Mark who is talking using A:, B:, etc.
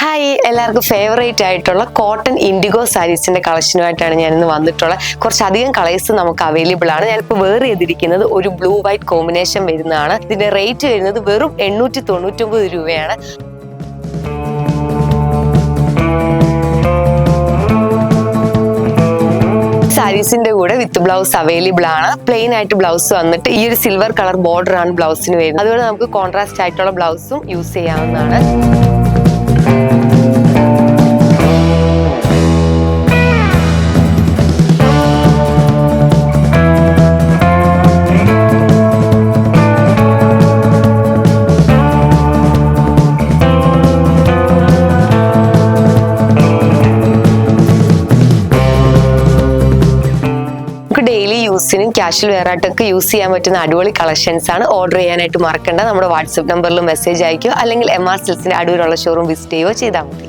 A: Hi, എല്ലാവർക്കും favourite ആയിട്ടുള്ള cotton IndiGo സാരീസിന്റെ കളക്ഷനുമായിട്ടാണ് ഞാൻ ഇന്ന് വന്നിട്ടുള്ളത്. കുറച്ചധികം കളേഴ്സ് നമുക്ക് അവൈലബിൾ ആണ്. ഞാനിപ്പോൾ വേറെ ചെയ്തിരിക്കുന്നത് ഒരു ബ്ലൂ വൈറ്റ് കോമ്പിനേഷൻ വരുന്നതാണ്. ഇതിന്റെ റേറ്റ് വരുന്നത് വെറും 899 രൂപയാണ്. സാരീസിന്റെ കൂടെ വിത്ത് ബ്ലൗസ് അവൈലബിൾ ആണ്. പ്ലെയിൻ ആയിട്ട് ബ്ലൗസ് വന്നിട്ട് ഈ ഒരു സിൽവർ കളർ ബോർഡർ ആണ് ബ്ലൗസിന് വരുന്നത്. അതുപോലെ നമുക്ക് കോൺട്രാസ്റ്റ് ആയിട്ടുള്ള ബ്ലൗസും യൂസ് ചെയ്യാവുന്നതാണ്. ഡെയിലി യൂസിനും കാഷ്വൽ വെയർ ആയിട്ടൊക്കെ യൂസ് ചെയ്യാൻ പറ്റുന്ന അടിപൊളി കളക്ഷൻസ് ആണ്. ഓർഡർ ചെയ്യാനായിട്ട് മറക്കണ്ട. നമ്മുടെ വാട്സ്ആപ്പ് നമ്പറിൽ മെസ്സേജ് അയക്കുകയോ അല്ലെങ്കിൽ MR സിൽക്സിന്റെ അടൂരുള്ള ഷോറൂം വിസിറ്റ് ചെയ്യുകയോ ചെയ്താൽ മതി.